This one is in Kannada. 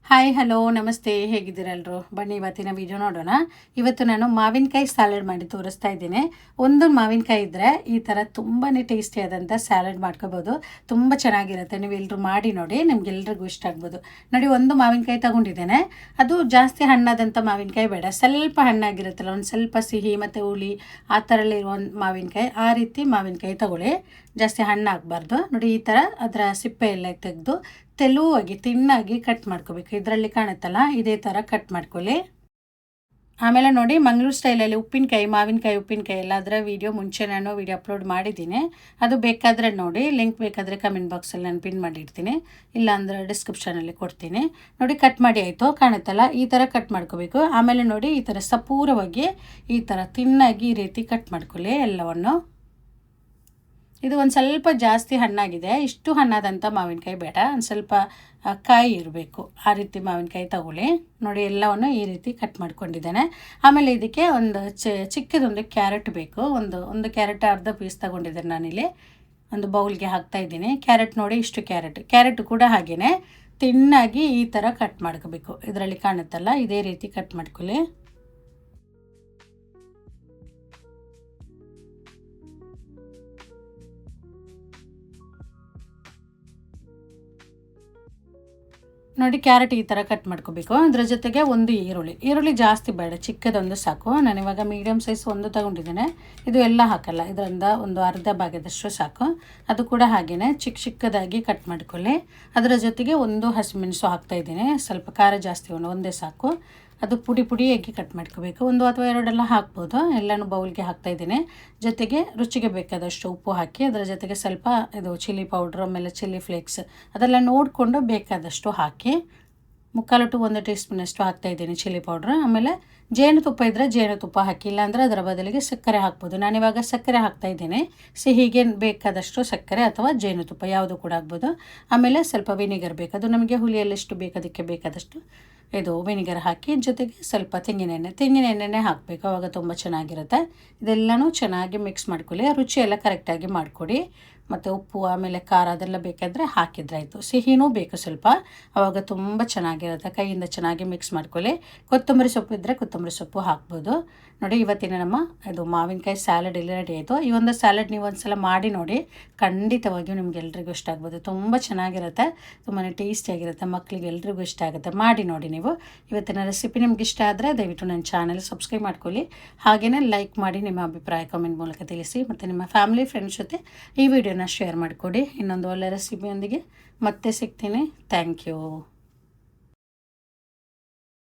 ಹಾಯ್ ಹಲೋ ನಮಸ್ತೆ, ಹೇಗಿದ್ದೀರಾ ಎಲ್ಲರೂ? ಬನ್ನಿ ಇವತ್ತಿನ ವಿಡಿಯೋ ನೋಡೋಣ. ಇವತ್ತು ನಾನು ಮಾವಿನಕಾಯಿ ಸ್ಯಾಲಡ್ ಮಾಡಿ ತೋರಿಸ್ತಾ ಇದ್ದೀನಿ. ಒಂದು ಮಾವಿನಕಾಯಿ ಇದ್ದರೆ ಈ ಥರ ತುಂಬಾ ಟೇಸ್ಟಿಯಾದಂಥ ಸ್ಯಾಲಡ್ ಮಾಡ್ಕೋಬೋದು. ತುಂಬ ಚೆನ್ನಾಗಿರುತ್ತೆ. ನೀವು ಎಲ್ಲರೂ ಮಾಡಿ ನೋಡಿ, ನಿಮ್ಗೆಲ್ರಿಗೂ ಇಷ್ಟ ಆಗ್ಬೋದು. ನೋಡಿ, ಒಂದು ಮಾವಿನಕಾಯಿ ತಗೊಂಡಿದ್ದೇನೆ. ಅದು ಜಾಸ್ತಿ ಹಣ್ಣಾದಂಥ ಮಾವಿನಕಾಯಿ ಬೇಡ, ಸ್ವಲ್ಪ ಹಣ್ಣಾಗಿರುತ್ತಲ್ಲ, ಒಂದು ಸ್ವಲ್ಪ ಸಿಹಿ ಮತ್ತು ಹುಳಿ ಆ ಥರಲ್ಲಿರೋ ಒಂದು ಮಾವಿನಕಾಯಿ, ಆ ರೀತಿ ಮಾವಿನಕಾಯಿ ತಗೊಳ್ಳಿ. ಜಾಸ್ತಿ ಹಣ್ಣಾಗಬಾರ್ದು. ನೋಡಿ, ಈ ಥರ ಅದರ ಸಿಪ್ಪೆ ಎಲ್ಲ ತೆಗೆದು ತೆಳುವಾಗಿ ತಿನ್ನಾಗಿ ಕಟ್ ಮಾಡ್ಕೋಬೇಕು. ಇದರಲ್ಲಿ ಕಾಣುತ್ತಲ್ಲ, ಇದೇ ಥರ ಕಟ್ ಮಾಡ್ಕೊಳ್ಳಿ. ಆಮೇಲೆ ನೋಡಿ, ಮಂಗಳೂರು ಸ್ಟೈಲಲ್ಲಿ ಉಪ್ಪಿನಕಾಯಿ, ಮಾವಿನಕಾಯಿ ಉಪ್ಪಿನಕಾಯಿ ಎಲ್ಲ ಅದರ ವೀಡಿಯೋ ಮುಂಚೆ ನಾನು ವೀಡಿಯೋ ಅಪ್ಲೋಡ್ ಮಾಡಿದ್ದೀನಿ. ಅದು ಬೇಕಾದರೆ ನೋಡಿ, ಲಿಂಕ್ ಬೇಕಾದರೆ ಕಮೆಂಟ್ ಬಾಕ್ಸಲ್ಲಿ ನಾನು ಪಿನ್ ಮಾಡಿರ್ತೀನಿ, ಇಲ್ಲಾಂದರೆ ಡಿಸ್ಕ್ರಿಪ್ಷನಲ್ಲಿ ಕೊಡ್ತೀನಿ. ನೋಡಿ, ಕಟ್ ಮಾಡಿ ಆಯಿತು, ಕಾಣುತ್ತಲ್ಲ, ಈ ಥರ ಕಟ್ ಮಾಡ್ಕೋಬೇಕು. ಆಮೇಲೆ ನೋಡಿ, ಈ ಥರ ಸಪೂರವಾಗಿ ಈ ಥರ ತಿನ್ನಾಗಿ ಈ ರೀತಿ ಕಟ್ ಮಾಡ್ಕೊಳ್ಳಿ ಎಲ್ಲವನ್ನು. ಇದು ಒಂದು ಸ್ವಲ್ಪ ಜಾಸ್ತಿ ಹಣ್ಣಾಗಿದೆ, ಇಷ್ಟು ಹಣ್ಣಾದಂಥ ಮಾವಿನಕಾಯಿ ಬೇಡ, ಒಂದು ಸ್ವಲ್ಪ ಕಾಯಿ ಇರಬೇಕು, ಆ ರೀತಿ ಮಾವಿನಕಾಯಿ ತಗೊಳ್ಳಿ. ನೋಡಿ, ಎಲ್ಲವನ್ನು ಈ ರೀತಿ ಕಟ್ ಮಾಡ್ಕೊಂಡಿದ್ದೇನೆ. ಆಮೇಲೆ ಇದಕ್ಕೆ ಒಂದು ಚಿಕ್ಕದೊಂದು ಕ್ಯಾರೆಟ್ ಬೇಕು. ಒಂದು ಕ್ಯಾರೆಟ್ ಅರ್ಧ ಪೀಸ್ ತಗೊಂಡಿದ್ದೇನೆ ನಾನಿಲ್ಲಿ, ಒಂದು ಬೌಲ್ಗೆ ಹಾಕ್ತಾ ಇದ್ದೀನಿ. ಕ್ಯಾರೆಟ್ ನೋಡಿ, ಇಷ್ಟು ಕ್ಯಾರೆಟ್ ಕೂಡ ಹಾಗೆಯೇ ತಿನ್ನಾಗಿ ಈ ಥರ ಕಟ್ ಮಾಡ್ಕೋಬೇಕು. ಇದರಲ್ಲಿ ಕಾಣುತ್ತಲ್ಲ, ಇದೇ ರೀತಿ ಕಟ್ ಮಾಡ್ಕೊಳ್ಳಿ. ನೋಡಿ, ಕ್ಯಾರೆಟ್ ಈ ಥರ ಕಟ್ ಮಾಡ್ಕೋಬೇಕು. ಅದರ ಜೊತೆಗೆ ಒಂದು ಈರುಳ್ಳಿ ಜಾಸ್ತಿ ಬೇಡ, ಚಿಕ್ಕದೊಂದು ಸಾಕು. ನಾನಿವಾಗ ಮೀಡಿಯಮ್ ಸೈಜ್ ಒಂದು ತಗೊಂಡಿದ್ದೇನೆ. ಇದು ಎಲ್ಲ ಹಾಕಲ್ಲ, ಇದರಿಂದ ಒಂದು ಅರ್ಧ ಭಾಗದಷ್ಟು ಸಾಕು. ಅದು ಕೂಡ ಹಾಗೆಯೇ ಚಿಕ್ಕದಾಗಿ ಕಟ್ ಮಾಡ್ಕೊಳ್ಳಿ. ಅದರ ಜೊತೆಗೆ ಒಂದು ಹಸಿಮೆಣಸು ಹಾಕ್ತಾಯಿದ್ದೀನಿ. ಸ್ವಲ್ಪ ಖಾರ ಜಾಸ್ತಿ ಒಂದೇ ಸಾಕು. ಅದು ಪುಡಿಯಾಗಿ ಕಟ್ ಮಾಡ್ಕೋಬೇಕು. ಒಂದು ಅಥವಾ ಎರಡೆಲ್ಲ ಹಾಕ್ಬೋದು. ಎಲ್ಲನೂ ಬೌಲ್ಗೆ ಹಾಕ್ತಾಯಿದ್ದೀನಿ. ಜೊತೆಗೆ ರುಚಿಗೆ ಬೇಕಾದಷ್ಟು ಉಪ್ಪು ಹಾಕಿ, ಅದರ ಜೊತೆಗೆ ಸ್ವಲ್ಪ ಇದು ಚಿಲ್ಲಿ ಪೌಡ್ರ್, ಆಮೇಲೆ ಚಿಲ್ಲಿ ಫ್ಲೇಕ್ಸ್ ಅದೆಲ್ಲ ನೋಡಿಕೊಂಡು ಬೇಕಾದಷ್ಟು ಹಾಕಿ, 1/4 to 1 ಟೀ ಸ್ಪೂನಷ್ಟು ಹಾಕ್ತಾಯಿದ್ದೀನಿ ಚಿಲ್ಲಿ ಪೌಡ್ರ್. ಆಮೇಲೆ ಜೇನುತುಪ್ಪ ಇದ್ದರೆ ಜೇನುತುಪ್ಪ ಹಾಕಿ, ಇಲ್ಲಾಂದರೆ ಅದರ ಬದಲಿಗೆ ಸಕ್ಕರೆ ಹಾಕ್ಬೋದು. ನಾನಿವಾಗ ಸಕ್ಕರೆ ಹಾಕ್ತಾಯಿದ್ದೀನಿ. ಸಿಹಿಗೆ ಬೇಕಾದಷ್ಟು ಸಕ್ಕರೆ ಅಥವಾ ಜೇನುತುಪ್ಪ ಯಾವುದು ಕೂಡ ಆಗ್ಬೋದು. ಆಮೇಲೆ ಸ್ವಲ್ಪ ವಿನಿಗರ್ ಬೇಕು, ಅದು ನಮಗೆ ಹುಳಿಯಲ್ಲಿ ಎಷ್ಟು ಬೇಕು ಅದಕ್ಕೆ ಬೇಕಾದಷ್ಟು ಇದು ವಿನಿಗರ್ ಹಾಕಿ, ಜೊತೆಗೆ ಸ್ವಲ್ಪ ತೆಂಗಿನ ಎಣ್ಣೆನೇ ಹಾಕಬೇಕು, ಆವಾಗ ತುಂಬ ಚೆನ್ನಾಗಿರುತ್ತೆ. ಇದೆಲ್ಲನೂ ಚೆನ್ನಾಗಿ ಮಿಕ್ಸ್ ಮಾಡ್ಕೊಳ್ಳಿ. ರುಚಿ ಎಲ್ಲ ಕರೆಕ್ಟಾಗಿ ಮಾಡಿಕೊಡಿ. ಮತ್ತು ಉಪ್ಪು ಆಮೇಲೆ ಖಾರ ಅದೆಲ್ಲ ಬೇಕಾದರೆ ಹಾಕಿದ್ರಾಯಿತು. ಸಿಹಿನೂ ಬೇಕು ಸ್ವಲ್ಪ, ಆವಾಗ ತುಂಬ ಚೆನ್ನಾಗಿರುತ್ತೆ. ಕೈಯಿಂದ ಚೆನ್ನಾಗಿ ಮಿಕ್ಸ್ ಮಾಡ್ಕೊಳ್ಳಿ. ಕೊತ್ತಂಬರಿ ಸೊಪ್ಪು ಇದ್ದರೆ ಕೊತ್ತಂಬರಿ ಸೊಪ್ಪು ಹಾಕ್ಬೋದು. ನೋಡಿ, ಇವತ್ತಿನ ನಮ್ಮ ಇದು ಮಾವಿನಕಾಯಿ ಸ್ಯಾಲಡ್ ಎಲ್ಲ ರೆಡಿ ಆಯಿತು. ಈ ಒಂದು ಸ್ಯಾಲಡ್ ನೀವು ಒಂದು ಸಲ ಮಾಡಿ ನೋಡಿ, ಖಂಡಿತವಾಗಿಯೂ ನಿಮ್ಗೆಲ್ರಿಗೂ ಇಷ್ಟ ಆಗ್ಬೋದು. ತುಂಬ ಚೆನ್ನಾಗಿರುತ್ತೆ, ತುಂಬಾ ಟೇಸ್ಟಿಯಾಗಿರುತ್ತೆ, ಮಕ್ಕಳಿಗೆ ಎಲ್ರಿಗೂ ಇಷ್ಟ ಆಗುತ್ತೆ. ಮಾಡಿ ನೋಡಿ ನೀವು. ಇವತ್ತಿನ ರೆಸಿಪಿ ನಿಮ್ಗೆ ಇಷ್ಟ ಆದರೆ ದಯವಿಟ್ಟು ನನ್ನ ಚಾನಲ್ ಸಬ್ಸ್ಕ್ರೈಬ್ ಮಾಡ್ಕೊಳ್ಳಿ. ಹಾಗೆಯೇ ಲೈಕ್ ಮಾಡಿ, ನಿಮ್ಮ ಅಭಿಪ್ರಾಯ ಕಮೆಂಟ್ ಮೂಲಕ ತಿಳಿಸಿ. ಮತ್ತು ನಿಮ್ಮ ಫ್ಯಾಮಿಲಿ ಫ್ರೆಂಡ್ಸ್ ಜೊತೆ ಈ ವಿಡಿಯೋನ ಶೇರ್ ಮಾಡಿಕೊಡಿ. ಇನ್ನೊಂದು ಒಳ್ಳೆಯ ರೆಸಿಪಿಯೊಂದಿಗೆ ಮತ್ತೆ ಸಿಗ್ತೀನಿ. Thank you.